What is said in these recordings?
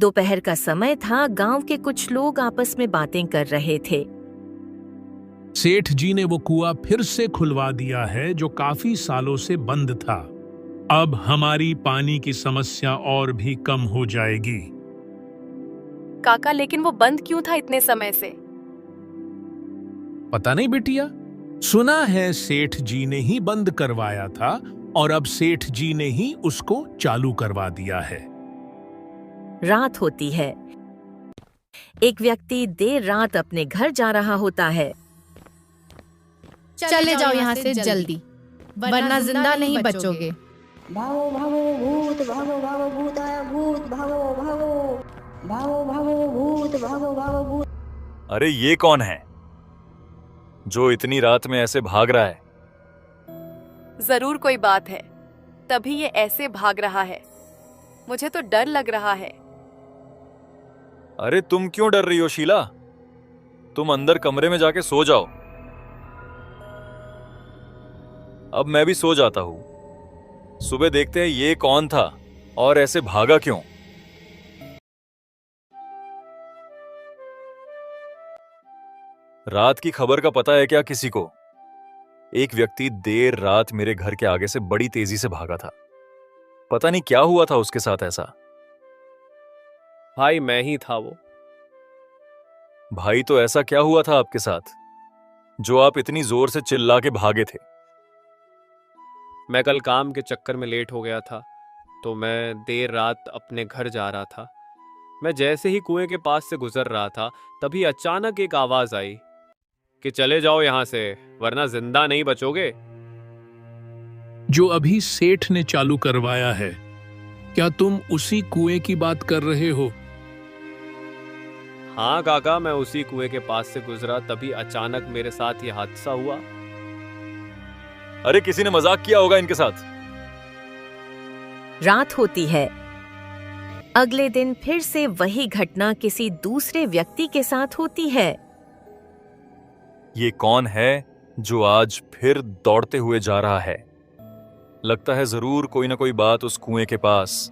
दोपहर का समय था। गांव के कुछ लोग आपस में बातें कर रहे थे। सेठ जी ने वो कुआं फिर से खुलवा दिया है जो काफी सालों से बंद था। अब हमारी पानी की समस्या और भी कम हो जाएगी। काका, लेकिन वो बंद क्यों था इतने समय से? पता नहीं बिटिया, सुना है सेठ जी ने ही बंद करवाया था और अब सेठ जी ने ही उसको चालू करवा दिया है। रात होती है। एक व्यक्ति देर रात अपने घर जा रहा होता है। चले जाओ यहाँ से जल्दी, वरना जिंदा नहीं बचोगे। भागो भागो भूत, भागो भागो भूत आया, भूत भागो भागो, भागो भागो भूत, भागो भागो भूत। अरे ये कौन है जो इतनी रात में ऐसे भाग रहा है? जरूर कोई बात है, तभी ये ऐसे भाग रहा है। मुझे तो डर लग रहा है। अरे तुम क्यों डर रही हो शीला? तुम अंदर कमरे में जाके सो जाओ। अब मैं भी सो जाता हूं। सुबह देखते हैं ये कौन था और ऐसे भागा क्यों। रात की खबर का पता है क्या किसी को? एक व्यक्ति देर रात मेरे घर के आगे से बड़ी तेजी से भागा था। पता नहीं क्या हुआ था उसके साथ ऐसा। भाई मैं ही था वो। भाई तो ऐसा क्या हुआ था आपके साथ जो आप इतनी जोर से चिल्ला के भागे थे? मैं कल काम के चक्कर में लेट हो गया था, तो मैं देर रात अपने घर जा रहा था। मैं जैसे ही कुएं के पास से गुजर रहा था, तभी अचानक एक आवाज आई कि चले जाओ यहां से, वरना जिंदा नहीं बचोगे। जो अभी सेठ ने चालू करवाया है, क्या तुम उसी कुएं की बात कर रहे हो? हाँ काका, मैं उसी कुएं के पास से गुजरा, तभी अचानक मेरे साथ ये हादसा हुआ। अरे किसी ने मजाक किया होगा इनके साथ। रात होती है। अगले दिन फिर से वही घटना किसी दूसरे व्यक्ति के साथ होती है। ये कौन है जो आज फिर दौड़ते हुए जा रहा है? लगता है जरूर कोई ना कोई बात उस कुएं के पास।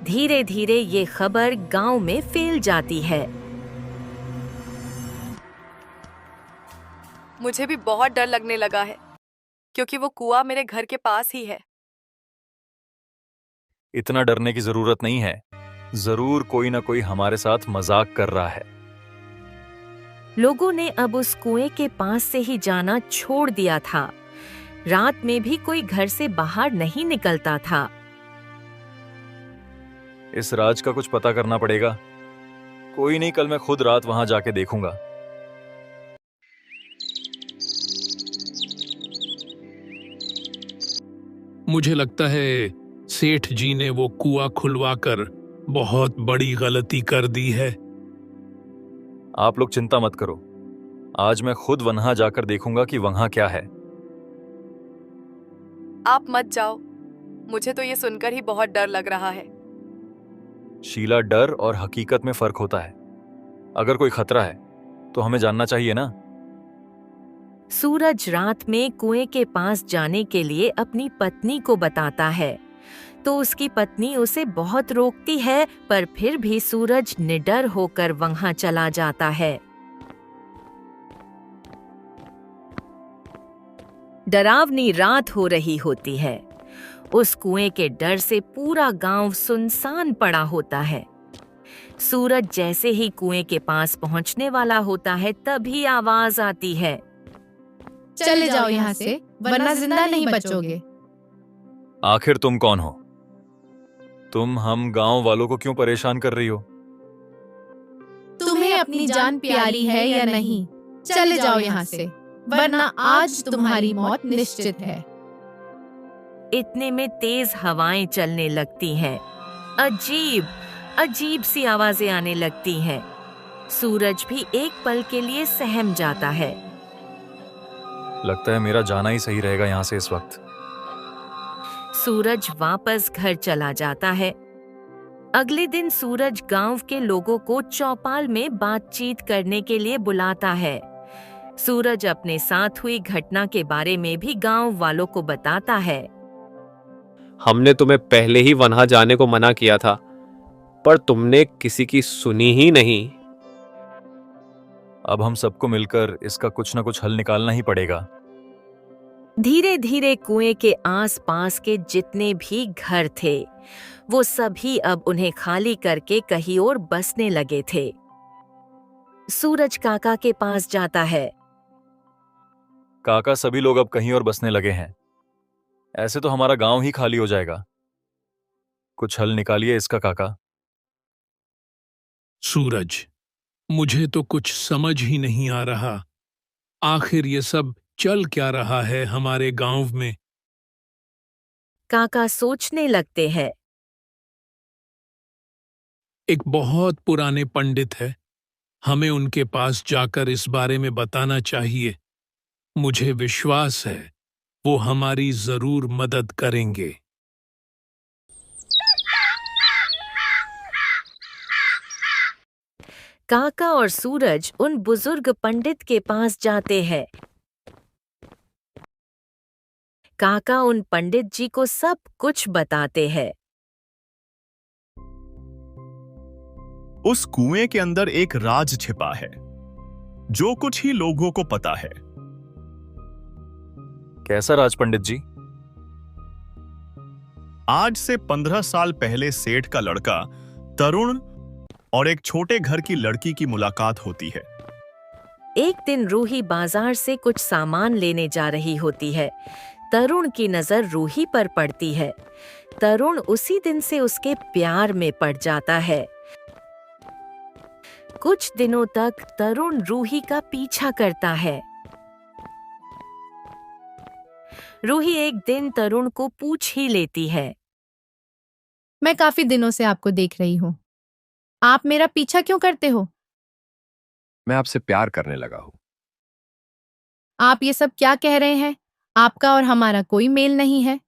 धीरे धीरे ये खबर गांव में फैल जाती है। मुझे भी बहुत डर लगने लगा है, क्योंकि वो कुआं मेरे घर के पास ही है। इतना डरने की जरूरत नहीं है। जरूर कोई ना कोई हमारे साथ मजाक कर रहा है। लोगों ने अब उस कुएं के पास से ही जाना छोड़ दिया था। रात में भी कोई घर से बाहर नहीं निकलता था। इस राज का कुछ पता करना पड़ेगा। कोई नहीं, कल मैं खुद रात वहां जाके देखूंगा। मुझे लगता है सेठ जी ने वो कुआं खुलवाकर बहुत बड़ी गलती कर दी है। आप लोग चिंता मत करो, आज मैं खुद वहां जाकर देखूंगा कि वहां क्या है। आप मत जाओ, मुझे तो ये सुनकर ही बहुत डर लग रहा है। शीला, डर और हकीकत में फर्क होता है। अगर कोई खतरा है तो हमें जानना चाहिए ना। सूरज रात में कुएं के पास जाने के लिए अपनी पत्नी को बताता है, तो उसकी पत्नी उसे बहुत रोकती है, पर फिर भी सूरज निडर होकर वहां चला जाता है। डरावनी रात हो रही होती है। उस कुएं के डर से पूरा गांव सुनसान पड़ा होता है। सूरज जैसे ही कुएं के पास पहुंचने वाला होता है, तभी आवाज आती है, चले जाओ यहाँ से, वरना जिंदा नहीं बचोगे। आखिर तुम कौन हो? तुम हम गांव वालों को क्यों परेशान कर रही हो? तुम्हें अपनी जान प्यारी है या नहीं? चले जाओ यहाँ से, वरना आज तुम्हारी मौत निश्चित है। इतने में तेज हवाएं चलने लगती हैं। अजीब अजीब सी आवाजें आने लगती हैं। सूरज भी एक पल के लिए सहम जाता है। लगता है मेरा जाना ही सही रहेगा यहाँ से इस वक्त। सूरज वापस घर चला जाता है। अगले दिन सूरज गांव के लोगों को चौपाल में बातचीत करने के लिए बुलाता है। सूरज अपने साथ हुई घटना के बारे में भी गांव वालों को बताता है। हमने तुम्हें पहले ही वहां जाने को मना किया था, पर तुमने किसी की सुनी ही नहीं। अब हम सबको मिलकर इसका कुछ ना कुछ हल निकालना ही पड़ेगा। धीरे धीरे कुएं के आसपास के जितने भी घर थे वो सभी अब उन्हें खाली करके कहीं और बसने लगे थे। सूरज काका के पास जाता है। काका, सभी लोग अब कहीं और बसने लगे हैं। ऐसे तो हमारा गांव ही खाली हो जाएगा। कुछ हल निकालिए इसका काका। सूरज, मुझे तो कुछ समझ ही नहीं आ रहा। आखिर ये सब चल क्या रहा है हमारे गांव में? काका सोचने लगते हैं। एक बहुत पुराने पंडित है, हमें उनके पास जाकर इस बारे में बताना चाहिए। मुझे विश्वास है वो हमारी जरूर मदद करेंगे। काका और सूरज उन बुजुर्ग पंडित के पास जाते हैं। काका उन पंडित जी को सब कुछ बताते हैं। उस कुएं के अंदर एक राज छिपा है जो कुछ ही लोगों को पता है। कैसा राज पंडित जी? आज से 15 साल पहले सेठ का लड़का तरुण और एक छोटे घर की लड़की की मुलाकात होती है। एक दिन रूही बाजार से कुछ सामान लेने जा रही होती है। तरुण की नजर रूही पर पड़ती है। तरुण उसी दिन से उसके प्यार में पड़ जाता है। कुछ दिनों तक तरुण रूही का पीछा करता है। रूही एक दिन तरुण को पूछ ही लेती है। मैं काफी दिनों से आपको देख रही हूँ। आप मेरा पीछा क्यों करते हो? मैं आपसे प्यार करने लगा हूं। आप ये सब क्या कह रहे हैं? आपका और हमारा कोई मेल नहीं है।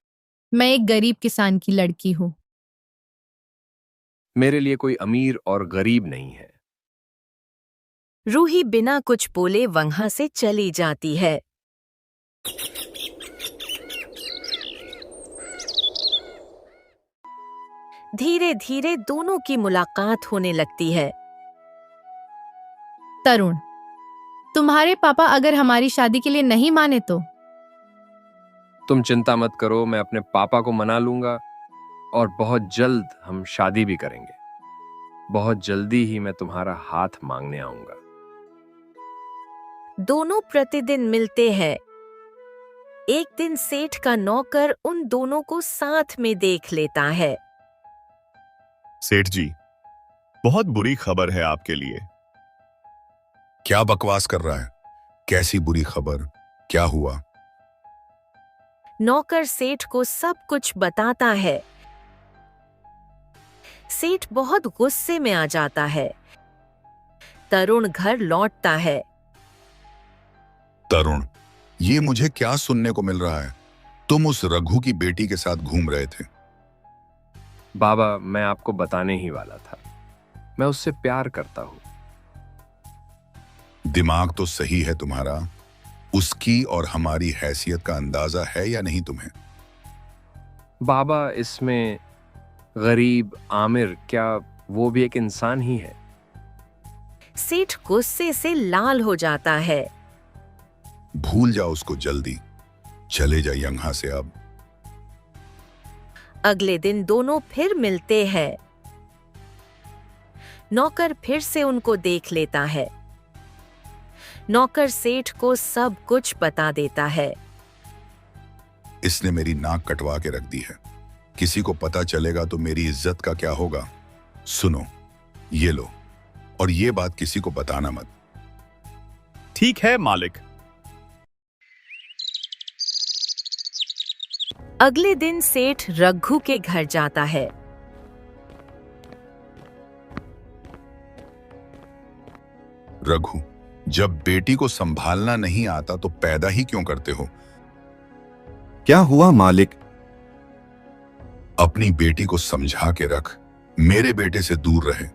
मैं एक गरीब किसान की लड़की हूँ। मेरे लिए कोई अमीर और गरीब नहीं है। रूही बिना कुछ बोले वहां से चली जाती है। धीरे धीरे दोनों की मुलाकात होने लगती है। तरुण, तुम्हारे पापा अगर हमारी शादी के लिए नहीं माने तो? तुम चिंता मत करो, मैं अपने पापा को मना लूंगा और बहुत जल्द हम शादी भी करेंगे। बहुत जल्दी ही मैं तुम्हारा हाथ मांगने आऊंगा। दोनों प्रतिदिन मिलते हैं। एक दिन सेठ का नौकर उन दोनों को साथ में देख लेता है। सेठ जी, बहुत बुरी खबर है आपके लिए। क्या बकवास कर रहा है? कैसी बुरी खबर? क्या हुआ? नौकर सेठ को सब कुछ बताता है। सेठ बहुत गुस्से में आ जाता है। तरुण घर लौटता है। तरुण, ये मुझे क्या सुनने को मिल रहा है? तुम उस रघु की बेटी के साथ घूम रहे थे। बाबा, मैं आपको बताने ही वाला था। मैं उससे प्यार करता हूं। दिमाग तो सही है तुम्हारा। उसकी और हमारी हैसियत का अंदाजा है या नहीं तुम्हें? बाबा, इसमें गरीब आमिर, क्या वो भी एक इंसान ही है? सेठ गुस्से से लाल हो जाता है। भूल जाओ उसको जल्दी। चले जाइए यहां से अब। अगले दिन दोनों फिर मिलते हैं। नौकर फिर से उनको देख लेता है। नौकर सेठ को सब कुछ बता देता है। इसने मेरी नाक कटवा के रख दी है। किसी को पता चलेगा तो मेरी इज्जत का क्या होगा? सुनो, ये लो, और ये बात किसी को बताना मत। ठीक है मालिक। अगले दिन सेठ रघु के घर जाता है। रघु, जब बेटी को संभालना नहीं आता तो पैदा ही क्यों करते हो? क्या हुआ मालिक? अपनी बेटी को समझा के रख। मेरे बेटे से दूर रहे।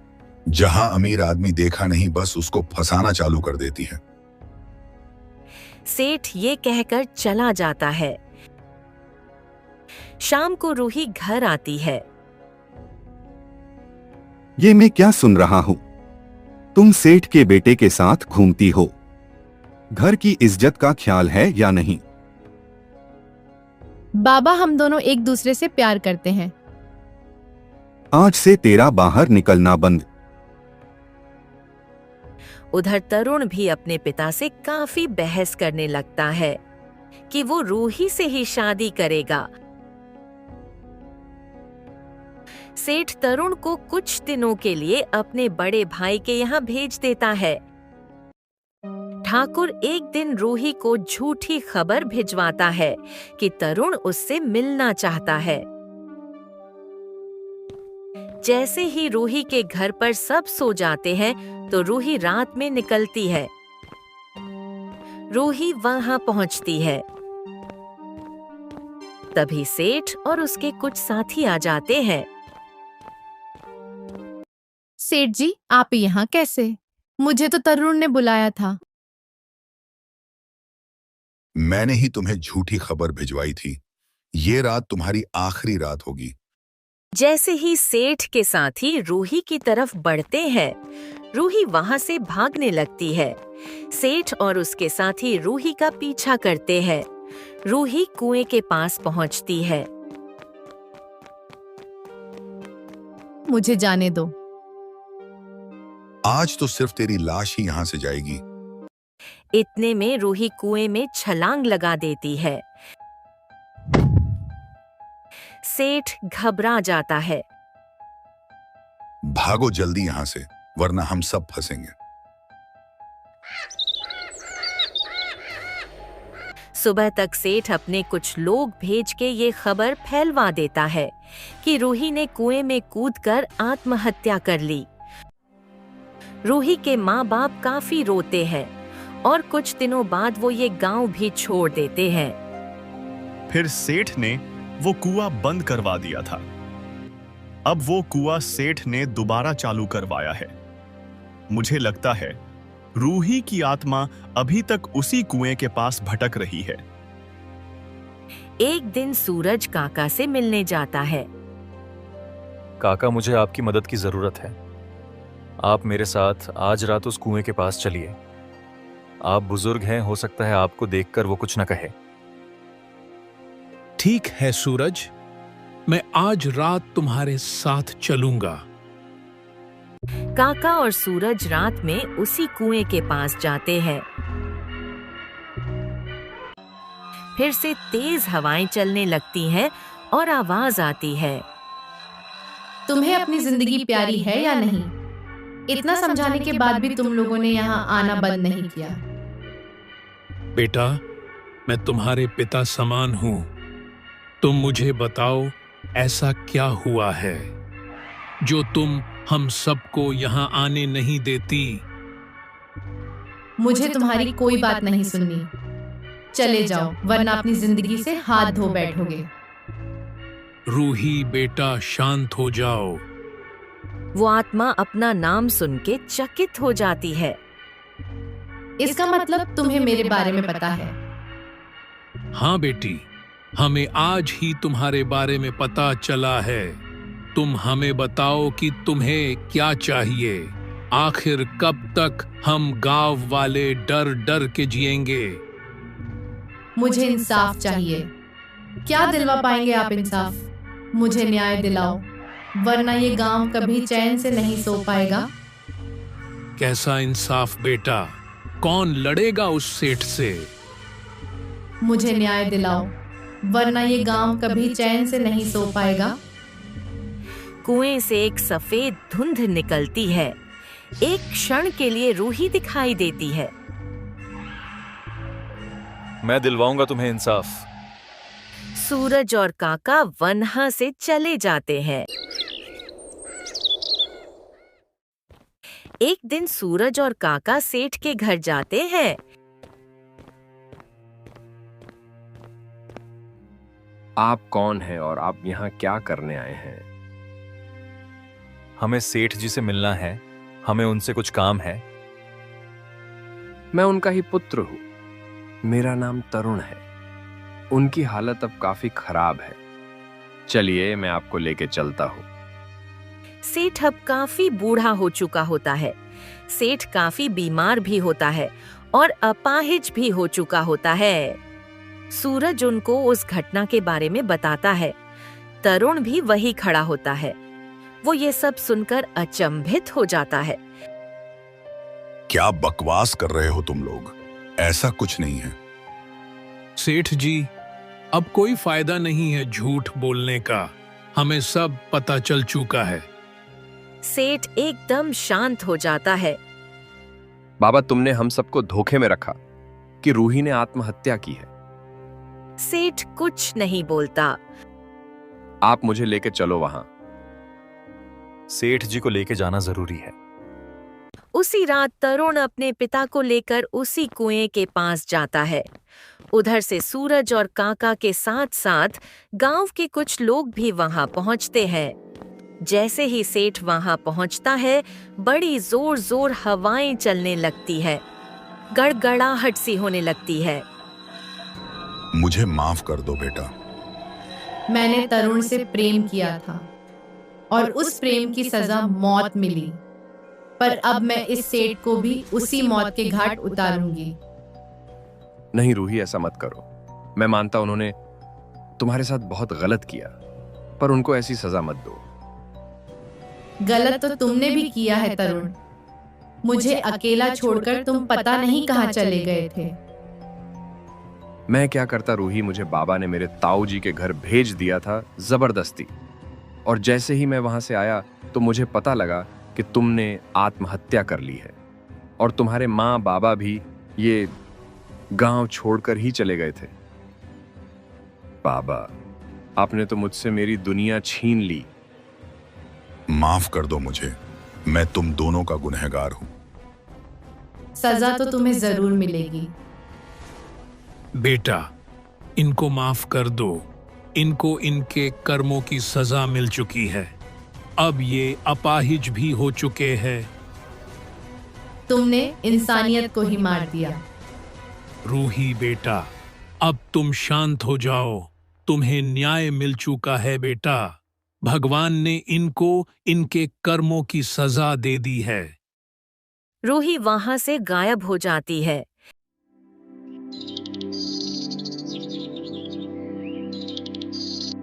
जहां अमीर आदमी देखा नहीं बस उसको फंसाना चालू कर देती है। सेठ ये कहकर चला जाता है। शाम को रूही घर आती है। ये मैं क्या सुन रहा हूँ? तुम सेठ के बेटे के साथ घूमती हो। घर की इज्जत का ख्याल है या नहीं? बाबा, हम दोनों एक दूसरे से प्यार करते हैं। आज से तेरा बाहर निकलना बंद। उधर तरुण भी अपने पिता से काफी बहस करने लगता है कि वो रूही से ही शादी करेगा। सेठ तरुण को कुछ दिनों के लिए अपने बड़े भाई के यहाँ भेज देता है। ठाकुर एक दिन रूही को झूठी खबर भिजवाता है कि तरुण उससे मिलना चाहता है। जैसे ही रूही के घर पर सब सो जाते हैं तो रूही रात में निकलती है। रूही वहां पहुंचती है। तभी सेठ और उसके कुछ साथी आ जाते हैं। सेठ जी, आप यहाँ कैसे? मुझे तो तरुण ने बुलाया था। मैंने ही तुम्हें झूठी खबर भिजवाई थी। ये रात तुम्हारी आखिरी रात होगी। जैसे ही सेठ के साथी रूही की तरफ बढ़ते हैं, रूही वहां से भागने लगती है। सेठ और उसके साथी रूही का पीछा करते हैं। रूही कुएं के पास पहुंचती है। मुझे जाने दो। आज तो सिर्फ तेरी लाश ही यहां से जाएगी। इतने में रूही कुएं में छलांग लगा देती है। सेठ घबरा जाता है। भागो जल्दी यहां से, वरना हम सब फंसेंगे। सुबह तक सेठ अपने कुछ लोग भेज के ये खबर फैलवा देता है कि रूही ने कुएं में कूदकर आत्महत्या कर ली। रूही के माँ बाप काफी रोते हैं और कुछ दिनों बाद वो ये गांव भी छोड़ देते हैं। फिर सेठ ने वो कुआं बंद करवा दिया था। अब वो कुआं सेठ ने दोबारा चालू करवाया है। मुझे लगता है रूही की आत्मा अभी तक उसी कुएं के पास भटक रही है। एक दिन सूरज काका से मिलने जाता है। काका, मुझे आपकी मदद की जरूरत है। आप मेरे साथ आज रात उस कुएं के पास चलिए। आप बुजुर्ग हैं, हो सकता है आपको देखकर वो कुछ न कहे। ठीक है सूरज, मैं आज रात तुम्हारे साथ चलूंगा। काका और सूरज रात में उसी कुएं के पास जाते हैं। फिर से तेज हवाएं चलने लगती हैं और आवाज आती है। तुम्हें अपनी जिंदगी प्यारी है या नहीं? इतना समझाने के बाद भी तुम लोगों ने यहाँ आना बंद नहीं किया। बेटा, मैं तुम्हारे पिता समान हूं। तुम मुझे बताओ, ऐसा क्या हुआ है जो तुम हम सबको यहाँ आने नहीं देती? मुझे तुम्हारी कोई बात नहीं सुननी। चले जाओ, वरना अपनी जिंदगी से हाथ धो बैठोगे। रूही बेटा, शांत हो जाओ। वो आत्मा अपना नाम सुन के चकित हो जाती है। इसका मतलब तुम्हें मेरे बारे में पता है? हाँ बेटी, हमें आज ही तुम्हारे बारे में पता चला है। तुम हमें बताओ कि तुम्हें क्या चाहिए। आखिर कब तक हम गांव वाले डर डर के जिएंगे? मुझे इंसाफ चाहिए। क्या दिलवा पाएंगे आप इंसाफ? मुझे न्याय दिलाओ, वरना ये गांव कभी चैन से नहीं सो पाएगा। कैसा इंसाफ बेटा? कौन लड़ेगा उस सेठ से? मुझे न्याय दिलाओ, वरना ये गांव कभी चैन से नहीं सो पाएगा। कुएं से एक सफेद धुंध निकलती है। एक क्षण के लिए रूही दिखाई देती है। मैं दिलवाऊंगा तुम्हें इंसाफ। सूरज और काका वन्हा से चले जाते हैं। एक दिन सूरज और काका सेठ के घर जाते हैं। आप कौन हैं और आप यहाँ क्या करने आए हैं? हमें सेठ जी से मिलना है। हमें उनसे कुछ काम है। मैं उनका ही पुत्र हूँ। मेरा नाम तरुण है। उनकी हालत अब काफी खराब है। चलिए, मैं आपको लेके चलता हूँ। सेठ अब काफी बूढ़ा हो चुका होता है। सेठ काफी बीमार भी होता है और अपाहिज भी हो चुका होता है। सूरज उनको उस घटना के बारे में बताता है। तरुण भी वही खड़ा होता है। वो ये सब सुनकर अचंभित हो जाता है। क्या बकवास कर रहे हो तुम लोग? ऐसा कुछ नहीं है। सेठ जी, अब कोई फायदा नहीं है झूठ बोलने का। हमें सब पता चल चुका है। सेठ एकदम शांत हो जाता है। बाबा, तुमने हम सबको धोखे में रखा कि रूही ने आत्महत्या की है। सेठ कुछ नहीं बोलता। आप मुझे लेके चलो वहां। सेठ जी को लेके जाना जरूरी है। उसी रात तरुण अपने पिता को लेकर उसी कुएं के पास जाता है। उधर से सूरज और काका के साथ साथ गांव के कुछ लोग भी वहां पहुंचते हैं। जैसे ही सेठ वहां पहुंचता है, बड़ी जोर जोर हवाएं चलने लगती है। गड़गड़ाहट सी होने लगती है। मुझे माफ कर दो बेटा। मैंने तरुण से प्रेम किया था और उस प्रेम की सजा मौत मिली, पर अब मैं इस सेठ को भी उसी मौत के घाट उतारूंगी। नहीं रूही, ऐसा मत करो। मैं मानता उन्होंने तुम्हारे साथ बहुत गलत किया, पर उनको ऐसी सजा मत दो। गलत तो तुमने भी किया है तरुण। मुझे अकेला छोड़कर तुम पता नहीं कहां चले गए थे। मैं क्या करता रूही, मुझे बाबा ने मेरे ताऊ जी के घर भेज दिया था जबरदस्ती, और जैसे ही मैं वहां से आया तो मुझे पता लगा कि तुमने आत्महत्या कर ली है, और तुम्हारे माँ बाबा भी ये गांव छोड़कर ही चले गए थे। बाबा, आपने तो मुझसे मेरी दुनिया छीन ली। माफ कर दो मुझे। मैं तुम दोनों का गुनहगार हूं। सजा तो तुम्हें जरूर मिलेगी। बेटा, इनको माफ कर दो। इनको इनके कर्मों की सजा मिल चुकी है। अब ये अपाहिज भी हो चुके हैं। तुमने इंसानियत को ही मार दिया। रूही बेटा, अब तुम शांत हो जाओ। तुम्हें न्याय मिल चुका है बेटा। भगवान ने इनको इनके कर्मों की सजा दे दी है। रूही वहां से गायब हो जाती है।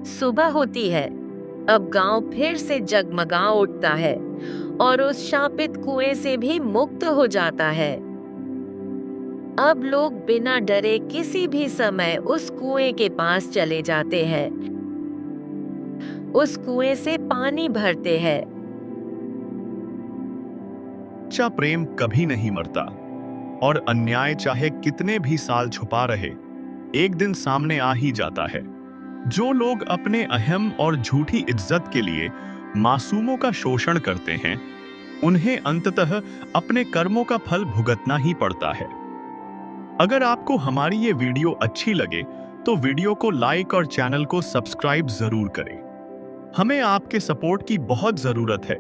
सुबह होती है। अब गांव फिर से जगमगा उठता है और उस शापित कुएं से भी मुक्त हो जाता है। अब लोग बिना डरे किसी भी समय उस कुएं के पास चले जाते हैं। उस कुएं से पानी भरते हैं। सच्चा प्रेम कभी नहीं मरता, और अन्याय चाहे कितने भी साल छुपा रहे, एक दिन सामने आ ही जाता है। जो लोग अपने अहम और झूठी इज्जत के लिए मासूमों का शोषण करते हैं, उन्हें अंततः अपने कर्मों का फल भुगतना ही पड़ता है। अगर आपको हमारी ये वीडियो अच्छी लगे तो वीडियो को लाइक और चैनल को सब्सक्राइब जरूर करें। हमें आपके सपोर्ट की बहुत जरूरत है।